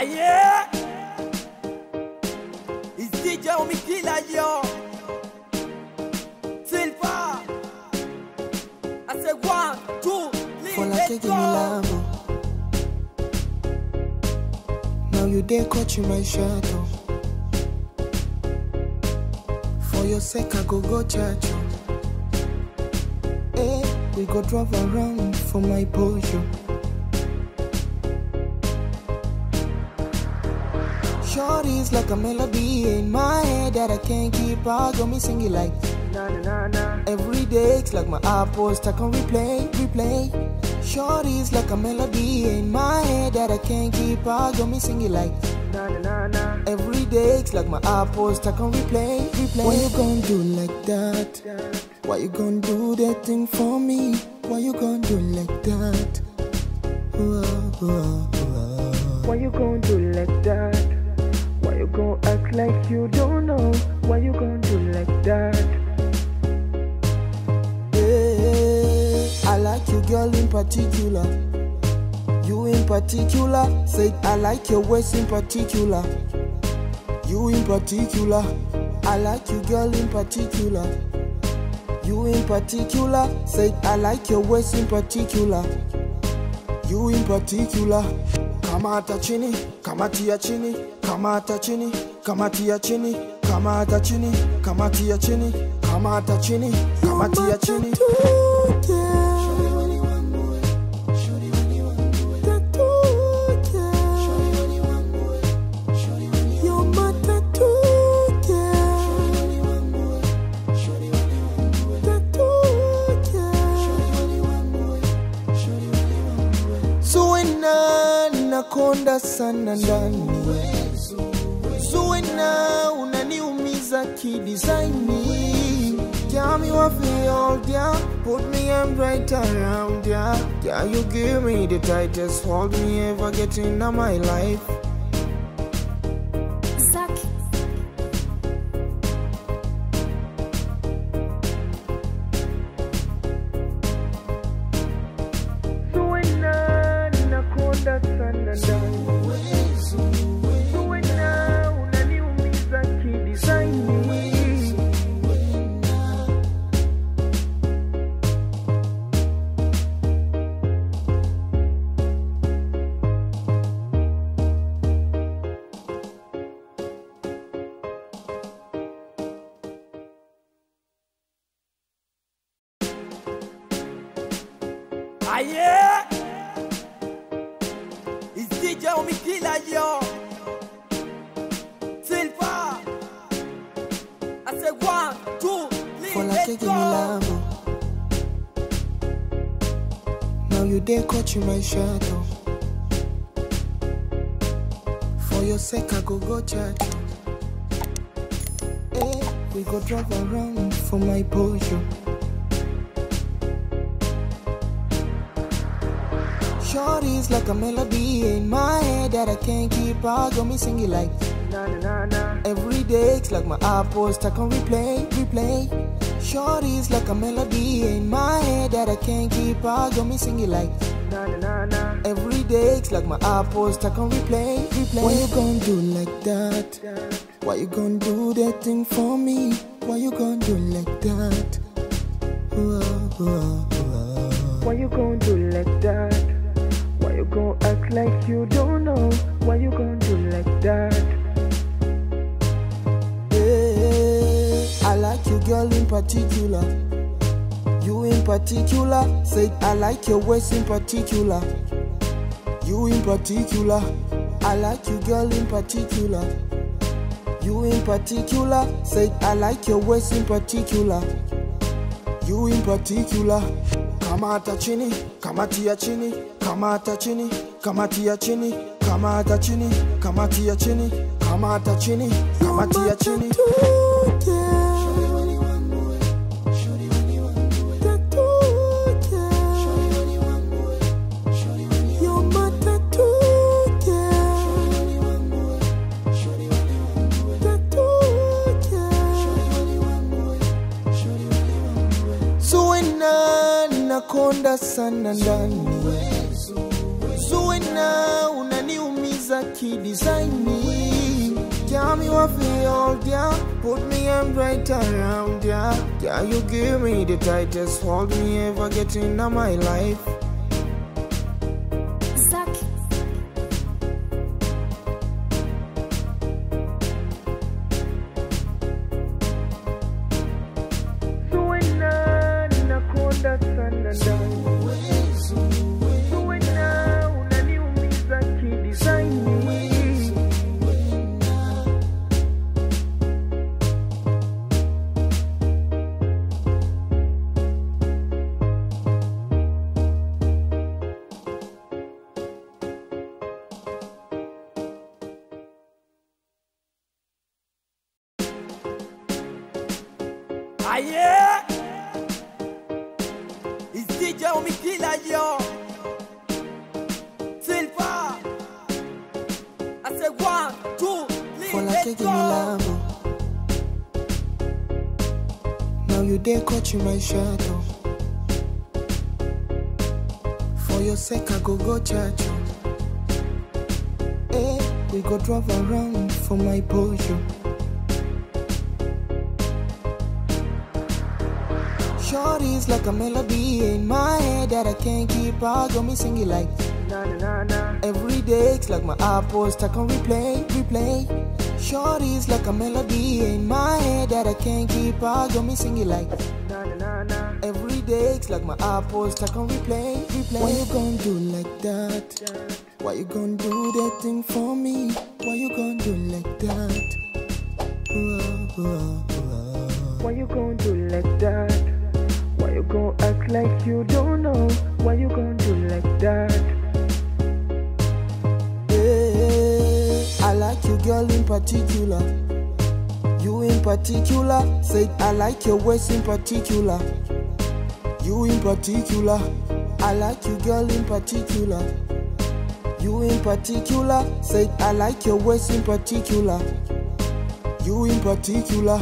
yeah. It's DJ Omikila, yo. Silva. I say 1, 2, 3, let's go. Now you dare catch my shadow. For your sake I go church. Hey, we go drive around for my Porsche. Shorty's like a melody in my head that I can't keep out. Got me singing like na na na. Every day it's like my iPod stuck on replay. Shorty's like a melody in my head that I can't keep out. Got me singing like na na na. Every day it's like my iPod stuck on replay. Why you gonna do like that? Why you gonna do that thing for me? Why you gonna do like that? Why you gonna do like that? Why you gon' act like you don't know? Why you gon' do like that? Yeah, I like you, girl, in particular. You in particular. Said I like your waist in particular. You in particular. I like you, girl, in particular. You in particular. Said I like your waist in particular. You in particular. Kamata chini, kamatia chini, kamata chini, kamatia chini, kamata chini, kamatia chini, kamata chini, kamatia chini. Konda sana ndani Zuena unaniumiza kidesigni Got me waffy all down Put me arms right around ya Yeah, you give me the tightest hold me ever get into my life Yeah. It's DJ Omikila, yo. Silva. I say 1, 2, 3, let's go. Now you dare catch my shadow. For your sake I go church. Hey, we go drive around for my Porsche. Shorty's like a melody in my head that I can't keep out. Got me singing like na na na. Every day it's like my iPod stuck on replay. Shorty's like a melody in my head that I can't keep out. Got me singing like na na na. Every day it's like my iPod stuck on replay. Why you gonna do like that? Why you gonna do that thing for me? Why you gonna do like that? Why you gonna do like that? Why you gon' act like you don't know? Why you gon' do like that? Yeah, I like you, girl, in particular. You in particular. Said I like your waist in particular. You in particular. I like you, girl, in particular. You in particular. Said I like your waist in particular. You in particular. Kamata chini, kamatia chini, kamata chini, kamatia chini, kamata chini, kamatia chini, kamata chini, kamatia chini. Konda sana ndani Zuena unaniumiza key design me. Yeah, me want feel all yeah. Put me arm right around yeah. Yeah, you give me the tightest hold me ever get in my life. Yeah, it's DJ Omikila yo. Silva. I say 1, 2, 3, let's go. Now you dare catch my shadow. For your sake I go church. Hey, we go drive around for my Porsche. Shorty's like a melody in my head that I can't keep out. Got me singing like na na na. Every day it's like my iPod stuck on replay. Shorty's like a melody in my head that I can't keep out. Got me singing like na na na. Every day it's like my iPod stuck on replay. Why you gonna do like that? Why you gonna do that thing for me? Why you gonna do like that? Why you gonna do like that? Why you gon' act like you don't know? Why you gon' do like that? Hey, I like you girl in particular. You in particular. Said I like your waist in particular. You in particular. I like you girl in particular. You in particular. Said I like your waist in particular. You in particular.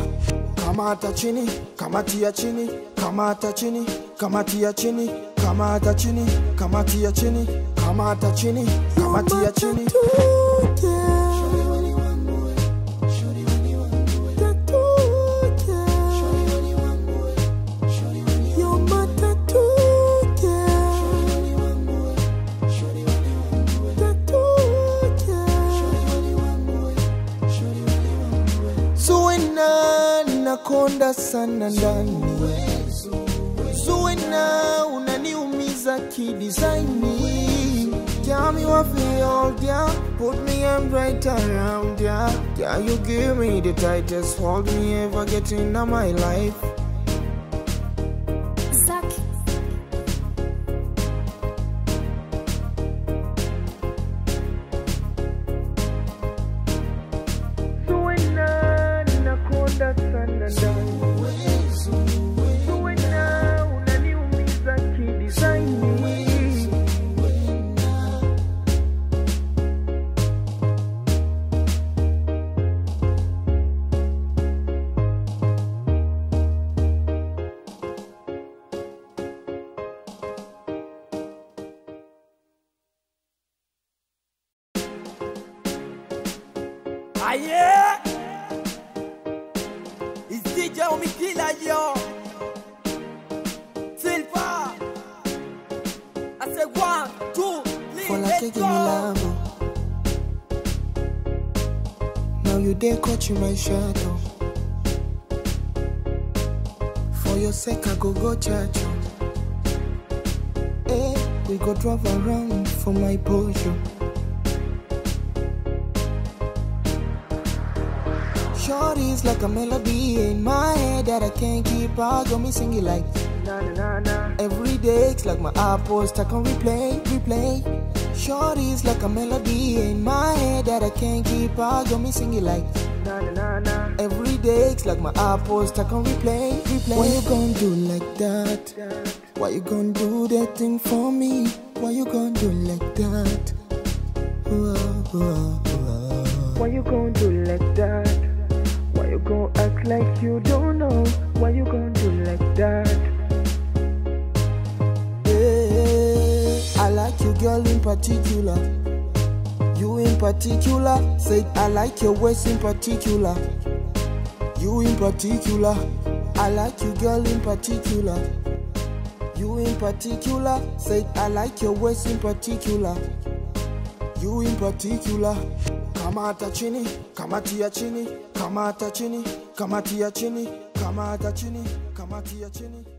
Kamata chini, kamatia chini, kamata chini, kamatia chini, kamata chini, kamatia chini, kamata chini, kamatia chini. Konda sana ndani Zuena unaniumiza kidesign me. Yeah, me want feel all yeah. Put me arm right around yeah. Yeah, you give me the tightest hold me ever get in my life. Yeah, it's DJ Omikila yo. Silva. I say 1, 2, 3, let's go. Now you dare catch my shadow. For your sake I go church. Hey, we go drive around for my Porsche. Shorty's like a melody in my head that I can't keep out. Got me singing like na na na. Every day it's like my iPod stuck on replay. Shorty's like a melody in my head that I can't keep out. Got me singing like na na na. Every day it's like my iPod stuck on replay. Why you gonna do like that? Why you gonna do that thing for me? Why you gonna do like that? Why you gonna do like that? Why you gon' act like you don't know? Why you gon' do like that? Hey, I like you girl in particular. You in particular, said I like your waist in particular. You in particular, I like you girl in particular. You in particular, said I like your waist in particular. You in particular. Kamata chini, kamatia chini, kamata chini, kamatia chini, kamata chini, kamatia chini.